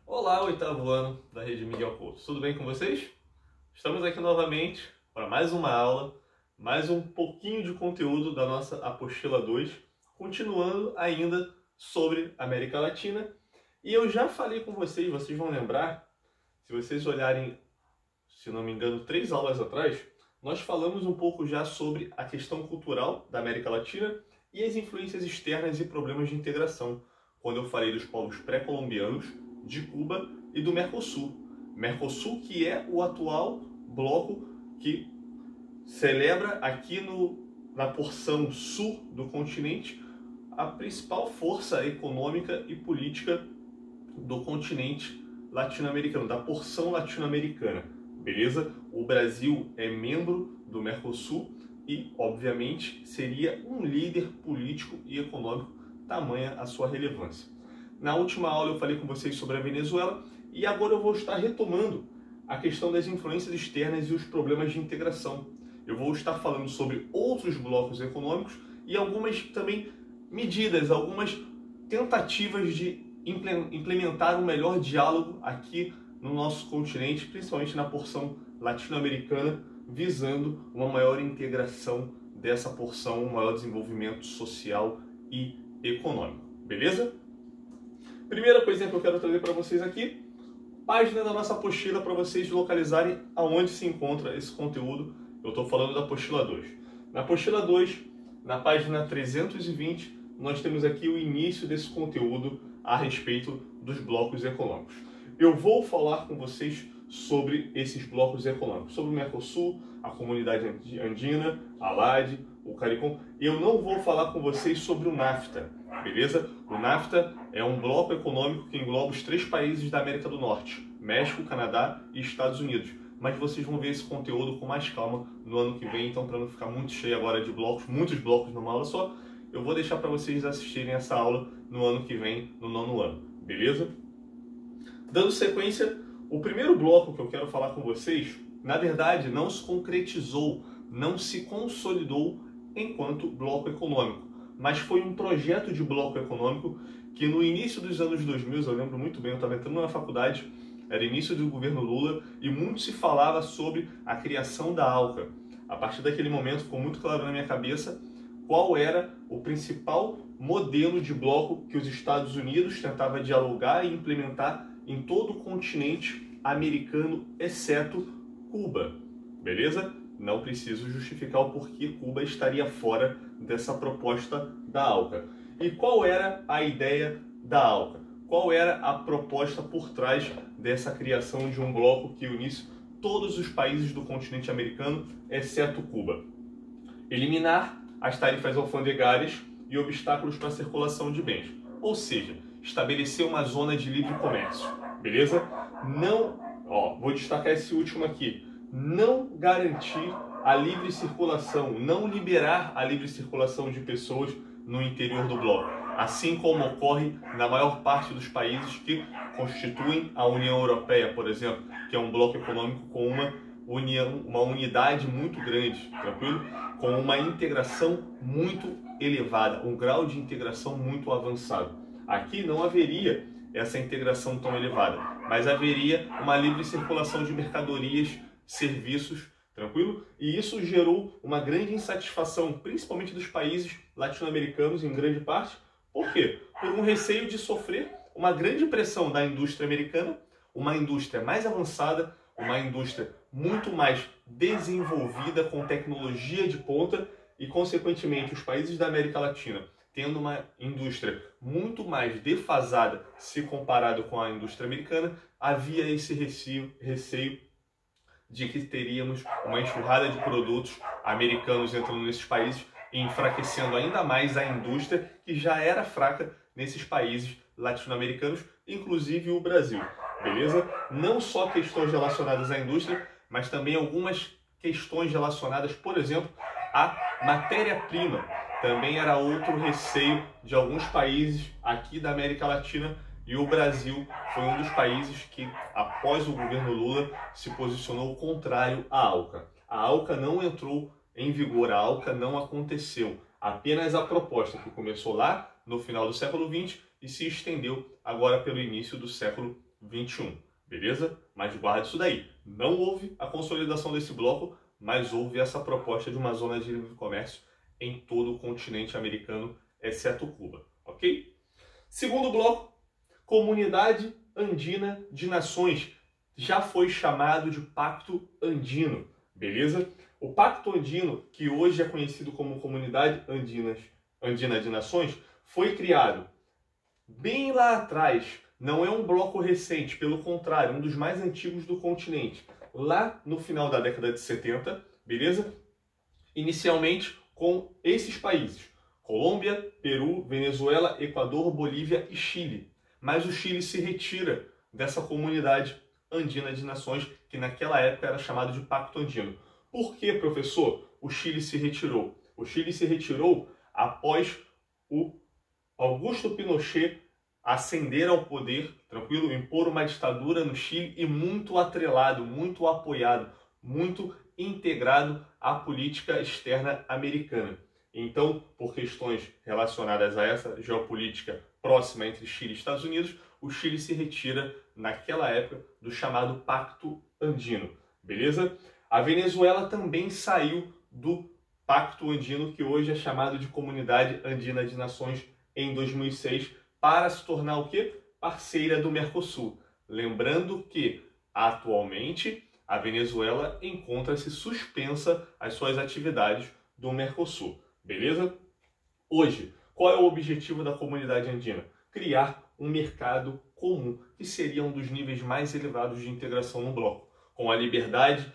Olá, oitavo ano da Rede Miguel Couto. Tudo bem com vocês? Estamos aqui novamente para mais uma aula, mais um pouquinho de conteúdo da nossa apostila 2, continuando ainda sobre América Latina. E eu já falei com vocês, vocês vão lembrar, se vocês olharem, se não me engano, 3 aulas atrás, nós falamos um pouco já sobre a questão cultural da América Latina e as influências externas e problemas de integração, quando eu falei dos povos pré-colombianos, de Cuba e do Mercosul. Mercosul, que é o atual bloco que celebra aqui na porção sul do continente a principal força econômica e política do continente latino-americano, da porção latino-americana. Beleza? O Brasil é membro do Mercosul e, obviamente, seria um líder político e econômico, tamanha a sua relevância. Na última aula eu falei com vocês sobre a Venezuela e agora eu vou estar retomando a questão das influências externas e os problemas de integração. Eu vou estar falando sobre outros blocos econômicos e algumas também medidas, algumas tentativas de implementar um melhor diálogo aqui no nosso continente, principalmente na porção latino-americana, visando uma maior integração dessa porção, um maior desenvolvimento social e econômico. Beleza? Primeira coisinha que eu quero trazer para vocês aqui, página da nossa apostila para vocês localizarem aonde se encontra esse conteúdo. Eu estou falando da apostila 2. Na apostila 2, na página 320, nós temos aqui o início desse conteúdo a respeito dos blocos econômicos. Eu vou falar com vocês sobre esses blocos econômicos, sobre o Mercosul, a Comunidade Andina, a LAD, o CARICOM. Eu não vou falar com vocês sobre o NAFTA, beleza? O NAFTA é um bloco econômico que engloba os 3 países da América do Norte, México, Canadá e Estados Unidos. Mas vocês vão ver esse conteúdo com mais calma no ano que vem, então para não ficar muito cheio agora de blocos, muitos blocos numa aula só, eu vou deixar para vocês assistirem essa aula no ano que vem, no 9º ano, beleza? Dando sequência, o primeiro bloco que eu quero falar com vocês, na verdade, não se concretizou, não se consolidou enquanto bloco econômico, mas foi um projeto de bloco econômico que no início dos anos 2000, eu lembro muito bem, eu estava entrando na faculdade, era início do governo Lula, e muito se falava sobre a criação da ALCA. A partir daquele momento ficou muito claro na minha cabeça qual era o principal modelo de bloco que os Estados Unidos tentava dialogar e implementar em todo o continente americano, exceto Cuba. Beleza? Não preciso justificar o porquê Cuba estaria fora dessa proposta da ALCA. E qual era a ideia da ALCA? Qual era a proposta por trás dessa criação de um bloco que unisse todos os países do continente americano, exceto Cuba? Eliminar as tarifas alfandegárias e obstáculos para a circulação de bens. Ou seja, estabelecer uma zona de livre comércio. Beleza? Não, vou destacar esse último aqui. Não garantir a livre circulação, não liberar a livre circulação de pessoas no interior do bloco, assim como ocorre na maior parte dos países que constituem a União Europeia, por exemplo, que é um bloco econômico com uma unidade muito grande, tranquilo? Com uma integração muito elevada, um grau de integração muito avançado. Aqui não haveria essa integração tão elevada, mas haveria uma livre circulação de mercadorias, serviços, tranquilo? E isso gerou uma grande insatisfação, principalmente dos países latino-americanos, em grande parte. Por quê? Por um receio de sofrer uma grande pressão da indústria americana, uma indústria mais avançada, uma indústria muito mais desenvolvida, com tecnologia de ponta, e, consequentemente, os países da América Latina tendo uma indústria muito mais defasada se comparado com a indústria americana, havia esse receio de que teríamos uma enxurrada de produtos americanos entrando nesses países e enfraquecendo ainda mais a indústria que já era fraca nesses países latino-americanos, inclusive o Brasil. Beleza? Não só questões relacionadas à indústria, mas também algumas questões relacionadas, por exemplo, à matéria-prima. Também era outro receio de alguns países aqui da América Latina, e o Brasil foi um dos países que, após o governo Lula, se posicionou contrário à ALCA. A ALCA não entrou em vigor, a ALCA não aconteceu. Apenas a proposta que começou lá no final do século XX e se estendeu agora pelo início do século XXI, beleza? Mas guarde isso daí. Não houve a consolidação desse bloco, mas houve essa proposta de uma zona de livre comércio em todo o continente americano, exceto Cuba, ok? Segundo bloco, Comunidade Andina de Nações, já foi chamado de Pacto Andino, beleza? O Pacto Andino, que hoje é conhecido como Comunidade Andina de Nações, foi criado bem lá atrás. Não é um bloco recente, pelo contrário, um dos mais antigos do continente. Lá no final da década de 70, beleza? Inicialmente com esses países: Colômbia, Peru, Venezuela, Equador, Bolívia e Chile. Mas o Chile se retira dessa Comunidade Andina de Nações, que naquela época era chamado de Pacto Andino. Por que, professor, o Chile se retirou? O Chile se retirou após o Augusto Pinochet ascender ao poder, tranquilo, impor uma ditadura no Chile e muito atrelado, muito apoiado, muito integrado à política externa americana. Então, por questões relacionadas a essa geopolítica próxima entre Chile e Estados Unidos, o Chile se retira naquela época do chamado Pacto Andino, beleza? A Venezuela também saiu do Pacto Andino, que hoje é chamado de Comunidade Andina de Nações, em 2006, para se tornar o quê? Parceira do Mercosul. Lembrando que, atualmente, a Venezuela encontra-se suspensa as suas atividades do Mercosul, beleza? Hoje, qual é o objetivo da Comunidade Andina? Criar um mercado comum, que seria um dos níveis mais elevados de integração no bloco, com a liberdade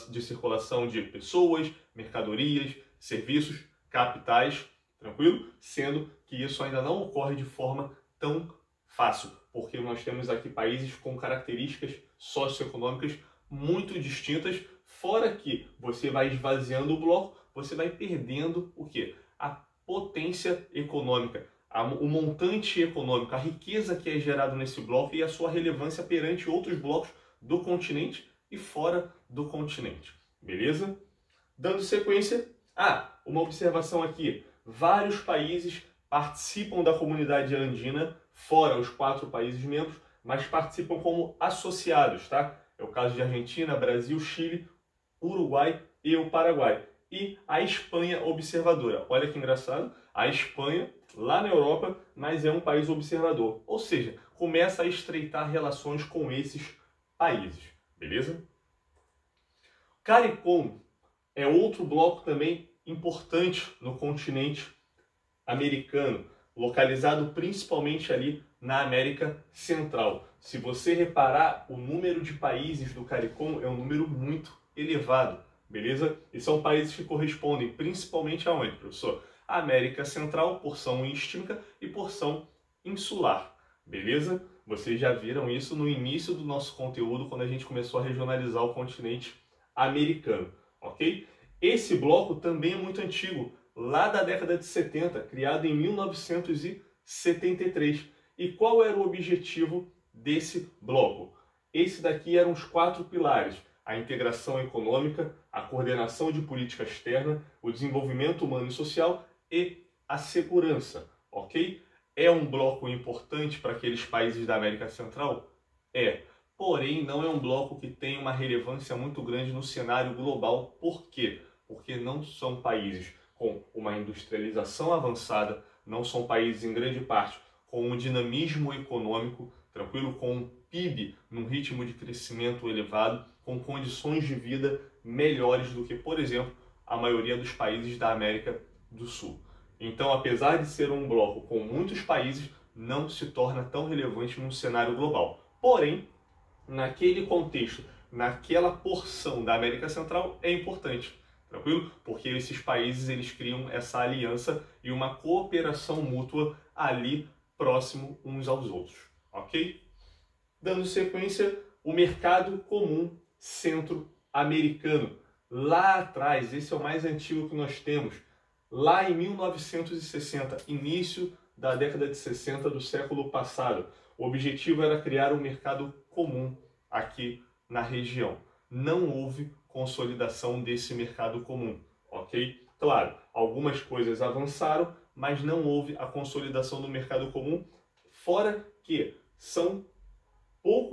de circulação de pessoas, mercadorias, serviços, capitais, tranquilo? Sendo que isso ainda não ocorre de forma tão fácil, porque nós temos aqui países com características socioeconômicas muito distintas, fora que você vai esvaziando o bloco, você vai perdendo o quê? A potência econômica, o montante econômico, a riqueza que é gerada nesse bloco e a sua relevância perante outros blocos do continente e fora do continente, beleza? Dando sequência, uma observação aqui: vários países participam da Comunidade Andina, fora os 4 países membros, mas participam como associados, tá? É o caso de Argentina, Brasil, Chile, Uruguai e o Paraguai. E a Espanha observadora. Olha que engraçado, a Espanha, lá na Europa, mas é um país observador. Ou seja, começa a estreitar relações com esses países, beleza? CARICOM é outro bloco também importante no continente americano, localizado principalmente ali na América Central. Se você reparar, o número de países do CARICOM é um número muito elevado, beleza? E são países que correspondem principalmente aonde, professor? A América Central, porção istmica e porção insular, beleza? Vocês já viram isso no início do nosso conteúdo, quando a gente começou a regionalizar o continente americano, ok? Esse bloco também é muito antigo, lá da década de 70, criado em 1973. E qual era o objetivo desse bloco? Esse daqui eram os 4 pilares: a integração econômica, a coordenação de política externa, o desenvolvimento humano e social e a segurança, ok? É um bloco importante para aqueles países da América Central? É. Porém, não é um bloco que tem uma relevância muito grande no cenário global. Por quê? Porque não são países com uma industrialização avançada, não são países, em grande parte, com um dinamismo econômico, tranquilo, com um PIB num ritmo de crescimento elevado, com condições de vida melhores do que, por exemplo, a maioria dos países da América do Sul. Então, apesar de ser um bloco com muitos países, não se torna tão relevante num cenário global. Porém, naquele contexto, naquela porção da América Central, é importante, tranquilo? Porque esses países eles criam essa aliança e uma cooperação mútua ali próximo uns aos outros, ok? Dando sequência, o mercado comum centro-americano. Lá atrás, esse é o mais antigo que nós temos, lá em 1960, início da década de 60 do século passado. O objetivo era criar um mercado comum aqui na região. Não houve consolidação desse mercado comum, ok? Claro, algumas coisas avançaram, mas não houve a consolidação do mercado comum, fora que são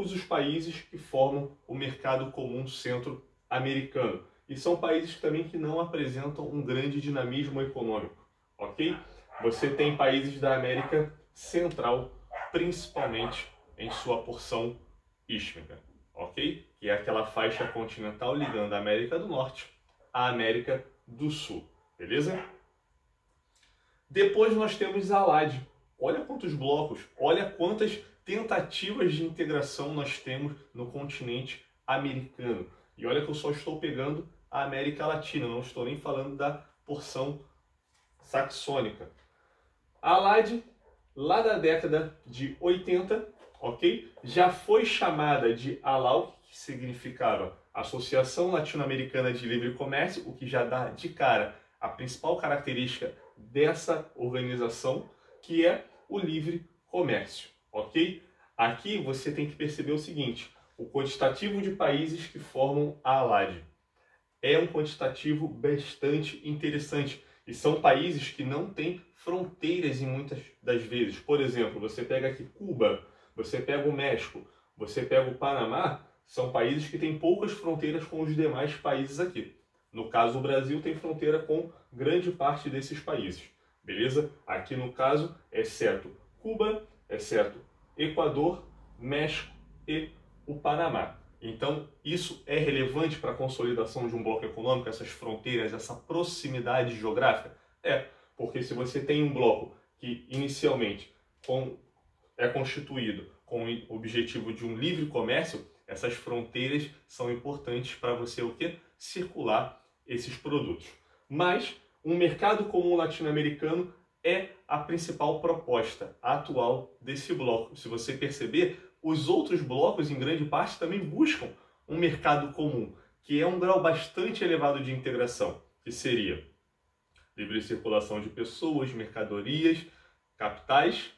poucos os países que formam o mercado comum centro-americano. E são países também que não apresentam um grande dinamismo econômico, ok? Você tem países da América Central, principalmente em sua porção istmica, ok? Que é aquela faixa continental ligando a América do Norte à América do Sul, beleza? Depois nós temos a ALAD. Olha quantos blocos, olha quantas tentativas de integração nós temos no continente americano. E olha que eu só estou pegando a América Latina, não estou nem falando da porção saxônica. A ALAD, lá da década de 80, ok? Já foi chamada de ALAU, que significava Associação Latino-Americana de Livre Comércio, o que já dá de cara a principal característica dessa organização, que é o livre comércio, ok? Aqui você tem que perceber o seguinte: o quantitativo de países que formam a ALAD é um quantitativo bastante interessante. E são países que não têm fronteiras em muitas das vezes. Por exemplo, você pega aqui Cuba, você pega o México, você pega o Panamá, são países que têm poucas fronteiras com os demais países aqui. No caso, o Brasil tem fronteira com grande parte desses países. Beleza? Aqui no caso, exceto Cuba, exceto Equador, México e o Panamá. Então, isso é relevante para a consolidação de um bloco econômico, essas fronteiras, essa proximidade geográfica? É, porque se você tem um bloco que inicialmente é constituído com o objetivo de um livre comércio, essas fronteiras são importantes para você o quê? Circular esses produtos. Mas um mercado comum latino-americano é a principal proposta atual desse bloco. Se você perceber, os outros blocos, em grande parte, também buscam um mercado comum, que é um grau bastante elevado de integração, que seria livre circulação de pessoas, mercadorias, capitais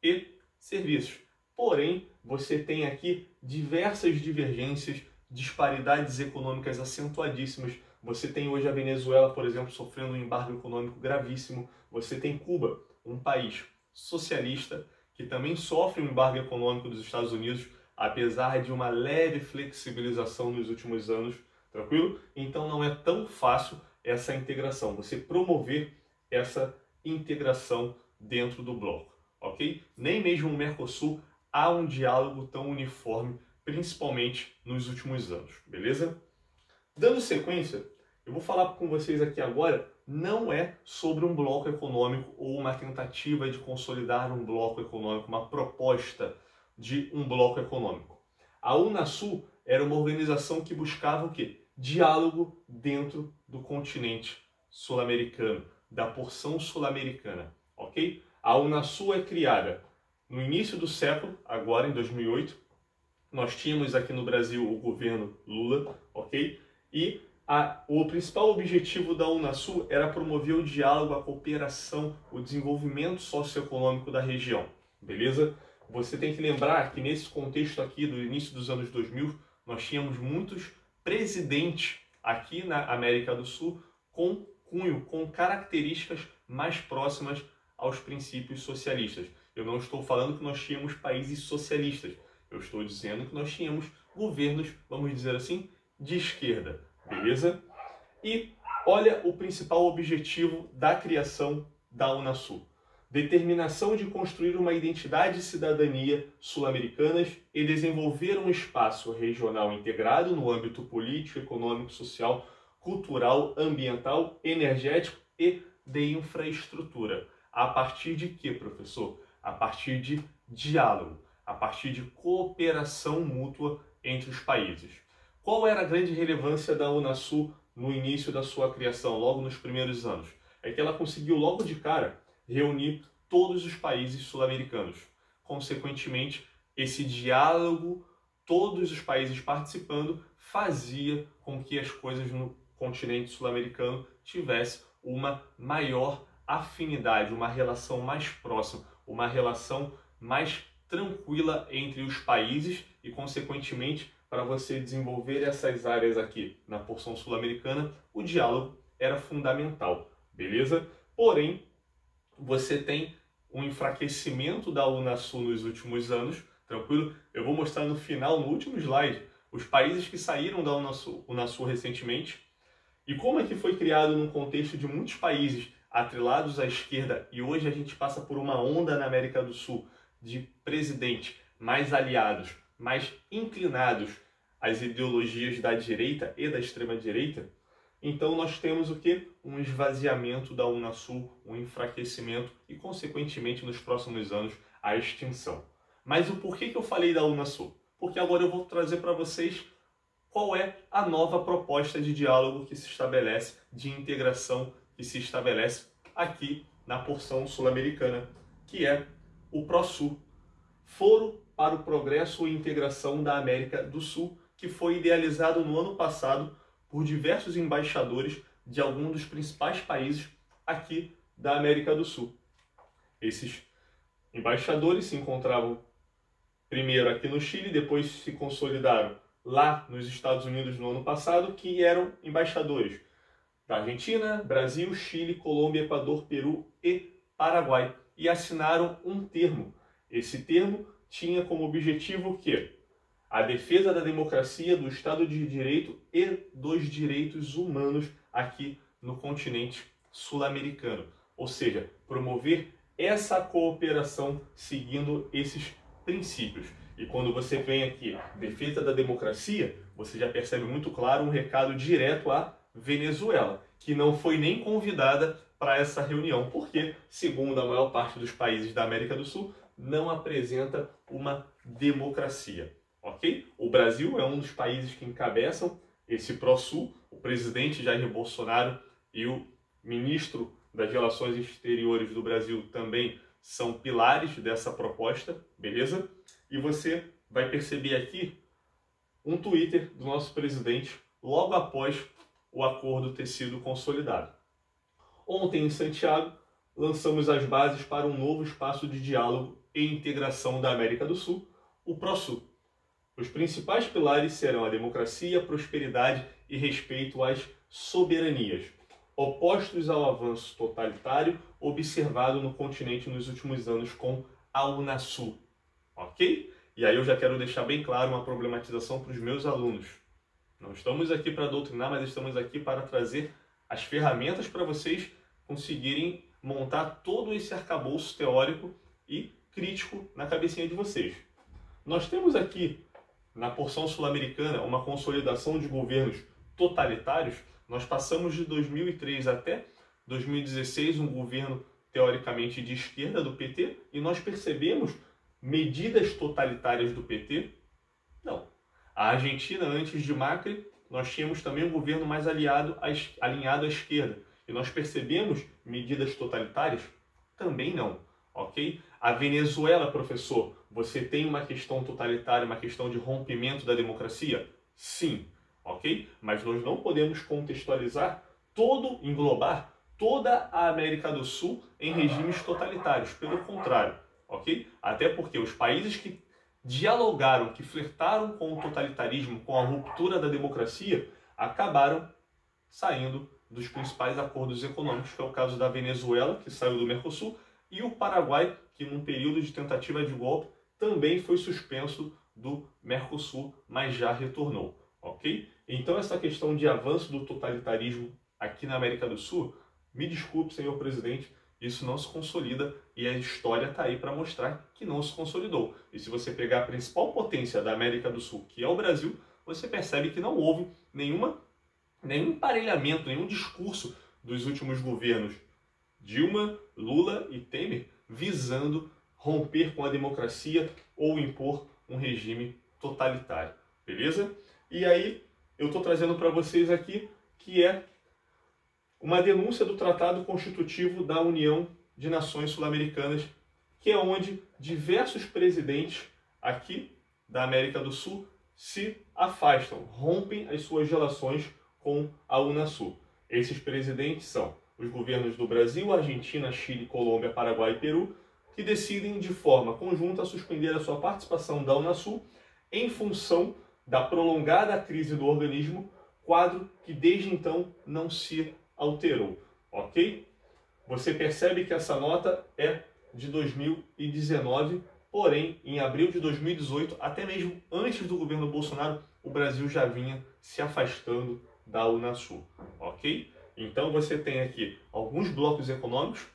e serviços. Porém, você tem aqui diversas divergências, disparidades econômicas acentuadíssimas. Você tem hoje a Venezuela, por exemplo, sofrendo um embargo econômico gravíssimo. Você tem Cuba, um país socialista, que também sofre um embargo econômico dos Estados Unidos, apesar de uma leve flexibilização nos últimos anos, tranquilo? Então não é tão fácil essa integração, você promover essa integração dentro do bloco, ok? Nem mesmo no Mercosul há um diálogo tão uniforme, principalmente nos últimos anos, beleza? Dando sequência, eu vou falar com vocês aqui agora, não é sobre um bloco econômico ou uma tentativa de consolidar um bloco econômico, uma proposta de um bloco econômico. A Unasul era uma organização que buscava o quê? Diálogo dentro do continente sul-americano, da porção sul-americana, ok? A Unasul é criada no início do século, agora em 2008, nós tínhamos aqui no Brasil o governo Lula, ok? E o principal objetivo da Unasul era promover o diálogo, a cooperação, o desenvolvimento socioeconômico da região, beleza? Você tem que lembrar que nesse contexto aqui do início dos anos 2000, nós tínhamos muitos presidentes aqui na América do Sul com cunho, com características mais próximas aos princípios socialistas. Eu não estou falando que nós tínhamos países socialistas, eu estou dizendo que nós tínhamos governos, vamos dizer assim, de esquerda. Beleza? E olha o principal objetivo da criação da Unasul. Determinação de construir uma identidade e cidadania sul-americanas e desenvolver um espaço regional integrado no âmbito político, econômico, social, cultural, ambiental, energético e de infraestrutura. A partir de quê, professor? A partir de diálogo, a partir de cooperação mútua entre os países. Qual era a grande relevância da Unasul no início da sua criação, logo nos primeiros anos? É que ela conseguiu logo de cara reunir todos os países sul-americanos. Consequentemente, esse diálogo, todos os países participando, fazia com que as coisas no continente sul-americano tivessem uma maior afinidade, uma relação mais próxima, uma relação mais tranquila entre os países e, consequentemente, para você desenvolver essas áreas aqui na porção sul-americana, o diálogo era fundamental, beleza? Porém, você tem um enfraquecimento da Unasul nos últimos anos Tranquilo? Eu vou mostrar no final, no último slide, os países que saíram da Unasul recentemente e como é que foi criado num contexto de muitos países atrelados à esquerda, e hoje a gente passa por uma onda na América do Sul de presidentes mais aliados, mais inclinados às ideologias da direita e da extrema-direita. Então nós temos o quê? Um esvaziamento da Unasul, um enfraquecimento e, consequentemente, nos próximos anos, a extinção. Mas o porquê que eu falei da Unasul? Porque agora eu vou trazer para vocês qual é a nova proposta de diálogo que se estabelece, de integração que se estabelece aqui na porção sul-americana, que é o PROSUL, Foro para o Progresso e Integração da América do Sul, que foi idealizado no ano passado por diversos embaixadores de alguns dos principais países aqui da América do Sul. Esses embaixadores se encontravam primeiro aqui no Chile, depois se consolidaram lá nos Estados Unidos no ano passado, que eram embaixadores da Argentina, Brasil, Chile, Colômbia, Equador, Peru e Paraguai, e assinaram um termo. Esse termo tinha como objetivo que a defesa da democracia, do Estado de Direito e dos direitos humanos aqui no continente sul-americano. Ou seja, promover essa cooperação seguindo esses princípios. E quando você vem aqui, defesa da democracia, você já percebe muito claro um recado direto à Venezuela, que não foi nem convidada para essa reunião, porque, segundo a maior parte dos países da América do Sul, não apresenta uma democracia. Ok? O Brasil é um dos países que encabeçam esse PROSUL, o presidente Jair Bolsonaro e o ministro das Relações Exteriores do Brasil também são pilares dessa proposta, beleza? E você vai perceber aqui um Twitter do nosso presidente logo após o acordo ter sido consolidado. Ontem, em Santiago, lançamos as bases para um novo espaço de diálogo e integração da América do Sul, o PROSUL. Os principais pilares serão a democracia, prosperidade e respeito às soberanias, opostos ao avanço totalitário observado no continente nos últimos anos com a Unasul. Ok? E aí eu já quero deixar bem claro uma problematização para os meus alunos. Não estamos aqui para doutrinar, mas estamos aqui para trazer as ferramentas para vocês conseguirem montar todo esse arcabouço teórico e crítico na cabecinha de vocês. Nós temos aqui, na porção sul-americana, uma consolidação de governos totalitários. Nós passamos de 2003 até 2016 um governo teoricamente de esquerda do PT, e nós percebemos medidas totalitárias do PT? Não. A Argentina, antes de Macri, nós tínhamos também um governo mais alinhado à esquerda. E nós percebemos medidas totalitárias? Também não. Ok? A Venezuela, professor, você tem uma questão totalitária, uma questão de rompimento da democracia? Sim. Ok? Mas nós não podemos contextualizar englobar toda a América do Sul em regimes totalitários. Pelo contrário. Ok? Até porque os países que dialogaram, que flertaram com o totalitarismo, com a ruptura da democracia, acabaram saindo dos principais acordos econômicos, que é o caso da Venezuela, que saiu do Mercosul, e o Paraguai, que num período de tentativa de golpe também foi suspenso do Mercosul, mas já retornou. Ok? Então essa questão de avanço do totalitarismo aqui na América do Sul, me desculpe, senhor presidente, isso não se consolida e a história está aí para mostrar que não se consolidou. E se você pegar a principal potência da América do Sul, que é o Brasil, você percebe que não houve nenhum emparelhamento, nenhum discurso dos últimos governos Dilma, Lula e Temer visando romper com a democracia ou impor um regime totalitário. Beleza? E aí eu estou trazendo para vocês aqui que é uma denúncia do Tratado Constitutivo da União de Nações Sul-Americanas, que é onde diversos presidentes aqui da América do Sul se afastam, rompem as suas relações com a Unasul. Esses presidentes são os governos do Brasil, Argentina, Chile, Colômbia, Paraguai e Peru, que decidem de forma conjunta suspender a sua participação da Unasul em função da prolongada crise do organismo, quadro que desde então não se alterou, ok? Você percebe que essa nota é de 2019, Porém, em abril de 2018, até mesmo antes do governo Bolsonaro, o Brasil já vinha se afastando da Unasul, ok? Então você tem aqui alguns blocos econômicos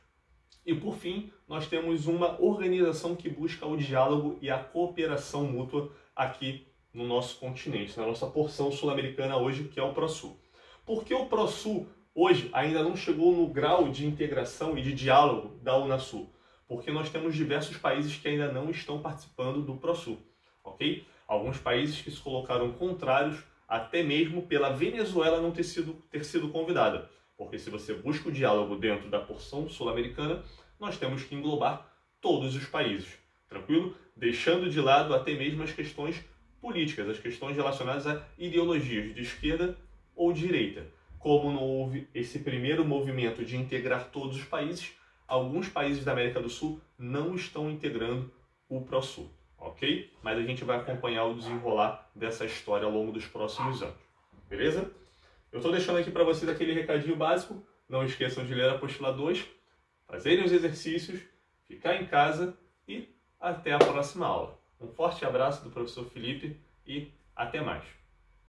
e, por fim, nós temos uma organização que busca o diálogo e a cooperação mútua aqui no nosso continente, na nossa porção sul-americana hoje, que é o ProSul. Por que o ProSul hoje ainda não chegou no grau de integração e de diálogo da Unasul? Porque nós temos diversos países que ainda não estão participando do ProSul, ok? Alguns países que se colocaram contrários, até mesmo pela Venezuela não ter sido convidada. Porque se você busca o diálogo dentro da porção sul-americana, nós temos que englobar todos os países, tranquilo? Deixando de lado até mesmo as questões políticas, as questões relacionadas a ideologias de esquerda ou direita. Como não houve esse primeiro movimento de integrar todos os países, alguns países da América do Sul não estão integrando o ProSul, ok? Mas a gente vai acompanhar o desenrolar dessa história ao longo dos próximos anos, beleza? Eu estou deixando aqui para vocês aquele recadinho básico. Não esqueçam de ler a apostila 2, fazerem os exercícios, ficar em casa e até a próxima aula. Um forte abraço do professor Felipe e até mais.